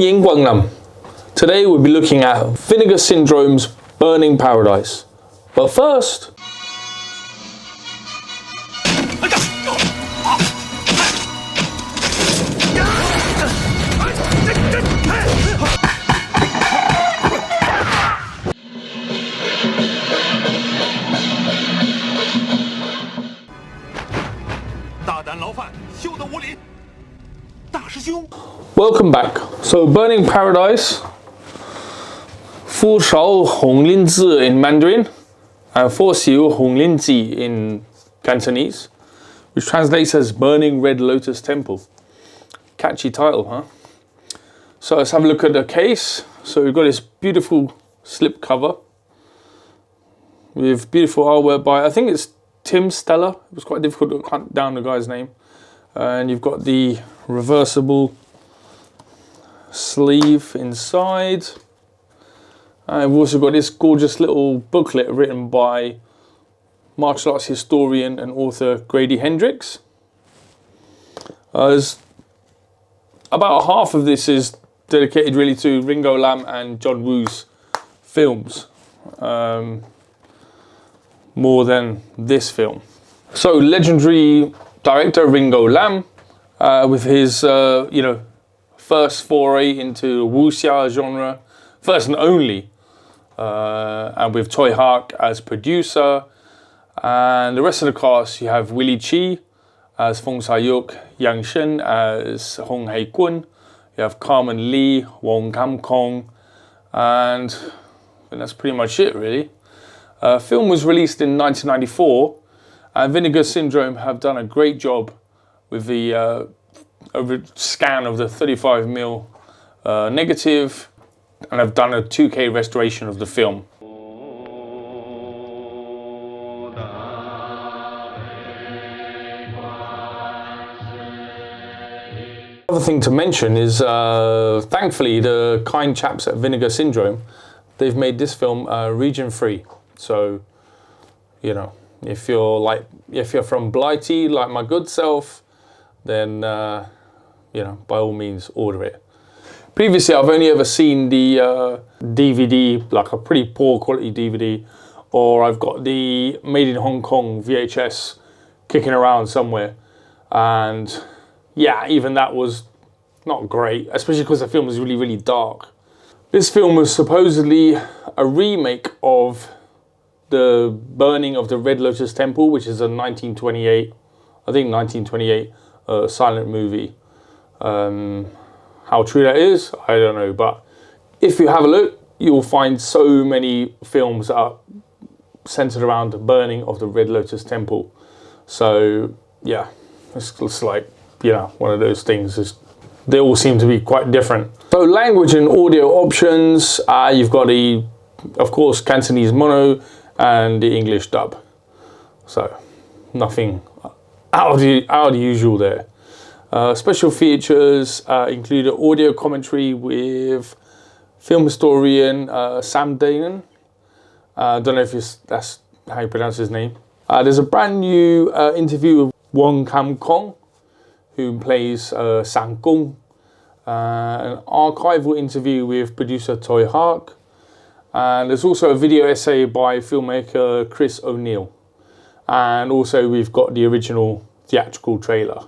Ringo Lam. Today we'll be looking at Vinegar Syndrome's Burning Paradise. But first, welcome back. So Burning Paradise, 4勺红林子 in Mandarin, and 4勺红林子 in Cantonese, which translates as Burning Red Lotus Temple. Catchy title, huh? So let's have a look at the case. So we've got this beautiful slip cover with beautiful artwork by, I think it's Tim Stella. It was quite difficult to hunt down the guy's name. And you've got the reversible sleeve inside. And we've also got this gorgeous little booklet written by martial arts historian and author Grady Hendrix. There's about half of this is dedicated really to Ringo Lam and John Woo's films, more than this film. So legendary director Ringo Lam, with his first foray into wuxia genre, first and only, and with Tsui Hark as producer, and the rest of the cast, you have Willie Chi as Fong Sai-yuk, Yang Shen as Hong Hei-kun, you have Carmen Lee, Wong Kam-kong, and that's pretty much it really. Film was released in 1994, and Vinegar Syndrome have done a great job with the scan of the 35mm negative, and have done a 2K restoration of the film. Another thing to mention is, thankfully, the kind chaps at Vinegar Syndrome, they've made this film region free. So, you know, if you're from Blighty, like my good self, then by all means order it. Previously, I've only ever seen the DVD, like a pretty poor quality DVD, or I've got the Made in Hong Kong VHS kicking around somewhere, and yeah, even that was not great, especially because the film was really, really dark. This film was supposedly a remake of the burning of the Red Lotus Temple, which is a 1928 silent movie. How true that is, I don't know, but if you have a look, you'll find so many films that are centered around the burning of the Red Lotus Temple. So yeah, it's like, one of those things. They all seem to be quite different. So language and audio options, you've got of course, Cantonese mono and the English dub. So nothing out of the usual there. Special features include an audio commentary with film historian Sam Danon. I don't know if that's how you pronounce his name. There's a brand new interview with Wong Kam-kong, who plays Sang Kung. An archival interview with producer Tsui Hark. And there's also a video essay by filmmaker Chris O'Neill. And also we've got the original theatrical trailer.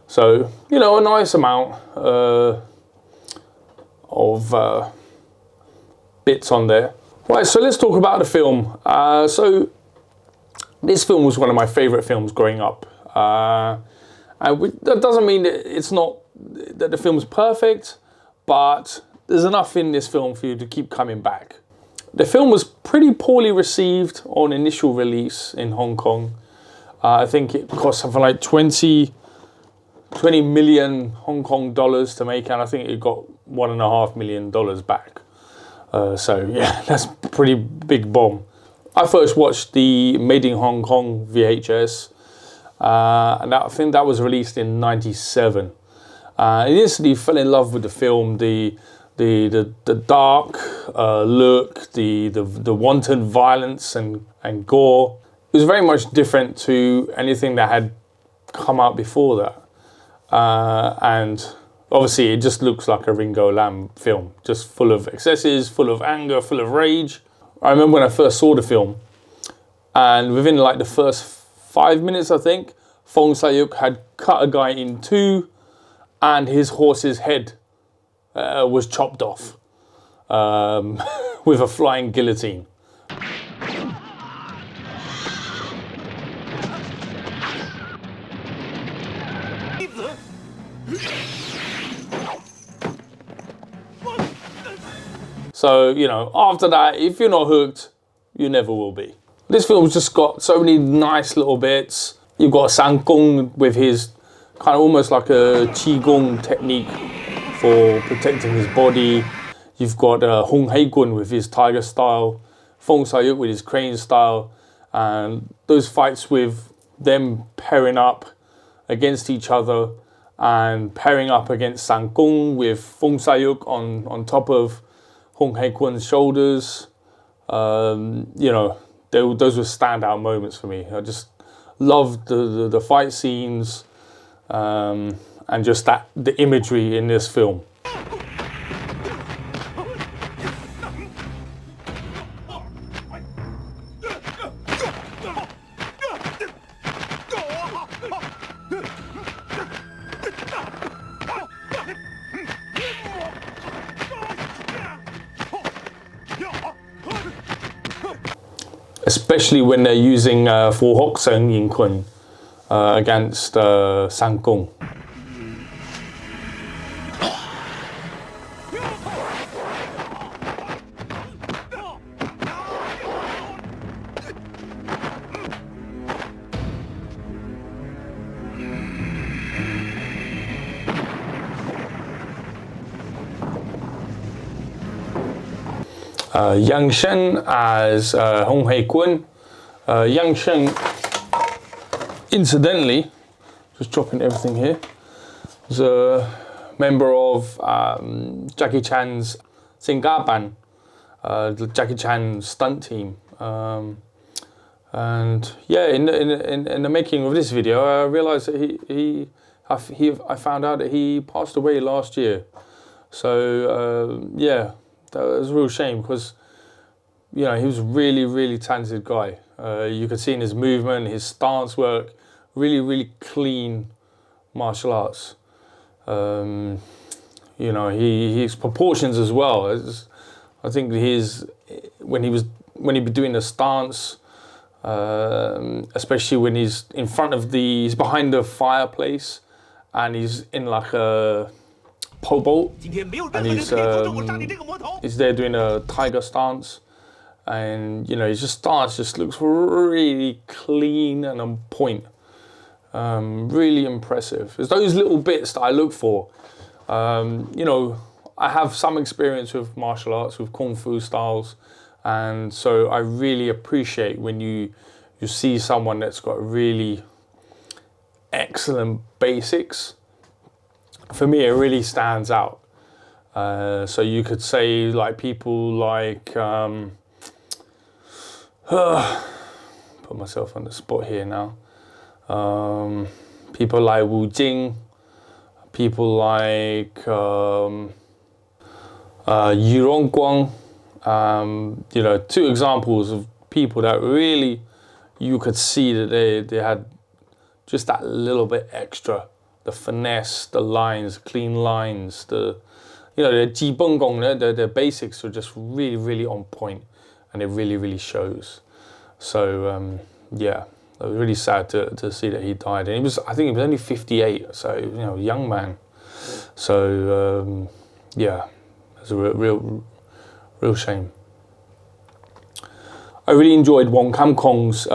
So, a nice amount of bits on there. Right, so let's talk about the film. So this film was one of my favorite films growing up. And that doesn't mean that the film's perfect, but there's enough in this film for you to keep coming back. The film was pretty poorly received on initial release in Hong Kong. I think it cost something like 20 million Hong Kong dollars to make, and I think it got $1.5 million back. So yeah, that's a pretty big bomb. I first watched the Made in Hong Kong VHS, and I think that was released in '97. I instantly fell in love with the film, the dark look, the wanton violence and gore. was very much different to anything that had come out before that. And obviously it just looks like a Ringo Lam film, just full of excesses, full of anger, full of rage. I remember when I first saw the film, and within like the first 5 minutes, I think, Fong Sayuk had cut a guy in two, and his horse's head was chopped off with a flying guillotine. So, you know, after that, if you're not hooked, you never will be. This film's just got so many nice little bits. You've got Sang Kung with his kind of almost like a Qigong technique for protecting his body. You've got Hong Hei-kun with his tiger style, Fong Sayuk with his crane style, and those fights with them pairing up against each other and pairing up against Sang Kung with Fong Sayuk on top of Hong Hei-kun's shoulders. You know, those were standout moments for me. I just loved the fight scenes and just the imagery in this film. Especially when they're using Fu Hok Seng Yin Kun against Sang Kung. Yang Shen as Hong Hei-kun. Yang Shen, incidentally, just dropping everything here, was a member of Jackie Chan's Singaban, the Jackie Chan stunt team. And yeah, in the making of this video, I realised that I found out that he passed away last year. So yeah. That was a real shame because, you know, he was a really, really talented guy. You could see in his movement, his stance work, really, really clean martial arts. You know, his proportions as well. I think when he'd be doing the stance, especially when he's he's behind the fireplace, and he's in like a pole vault, and he's there doing a tiger stance, and you know his stance just looks really clean and on point. Really impressive. It's those little bits that I look for. You know, I have some experience with martial arts, with kung fu styles, and so I really appreciate when you see someone that's got really excellent basics. For me, it really stands out. So you could say like people like, put myself on the spot here now. People like Wu Jing, people like Yu Rongguang. You know, two examples of people that really you could see that they had just that little bit extra. The finesse, the lines, clean lines, the ji beng gong, the basics are just really, really on point, and it really, really shows. So yeah, I was really sad to see that he died, and I think he was only 58, so you know, young man. So yeah, it's a real shame. I really enjoyed Wong Kam Kong's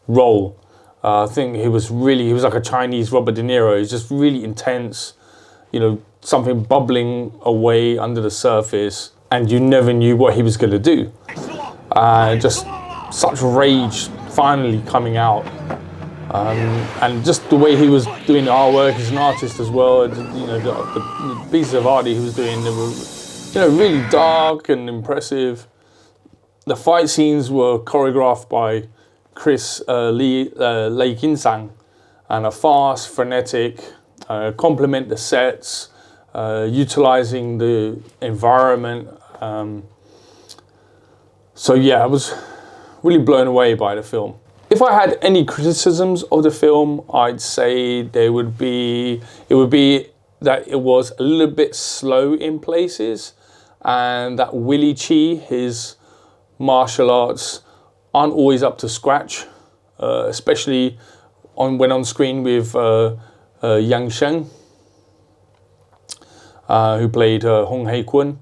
role. I think he was like a Chinese Robert De Niro. He's just really intense, you know, something bubbling away under the surface, and you never knew what he was going to do. Just such rage finally coming out. And just the way he was doing the artwork, he's an artist as well. You know, the pieces of art he was doing, they were, you know, really dark and impressive. The fight scenes were choreographed by Chris Lei Kin-sang and are fast, frenetic, complement the sets, utilizing the environment. So yeah, I was really blown away by the film. If I had any criticisms of the film, I'd say it would be that it was a little bit slow in places, and that Willie Chi, his martial arts, aren't always up to scratch, especially when on screen with Yang Sheng, who played Hong Hei Kwon.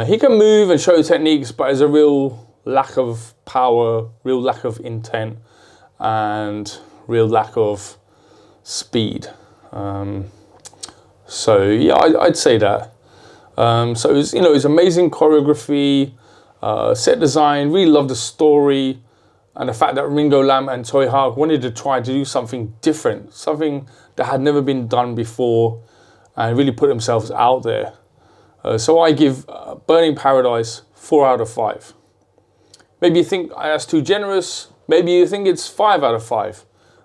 He can move and show techniques, but there's a real lack of power, real lack of intent, and real lack of speed. So yeah, I'd say that. So it was, it was amazing choreography, set design. Really loved the story, and the fact that Ringo Lam and Choi Hark wanted to try to do something different, something that had never been done before, and really put themselves out there. So I give Burning Paradise 4 out of 5. Maybe you think that's too generous. Maybe you think it's 5 out of 5.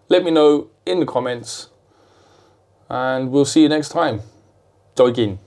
Let me know in the comments, and we'll see you next time. 再見。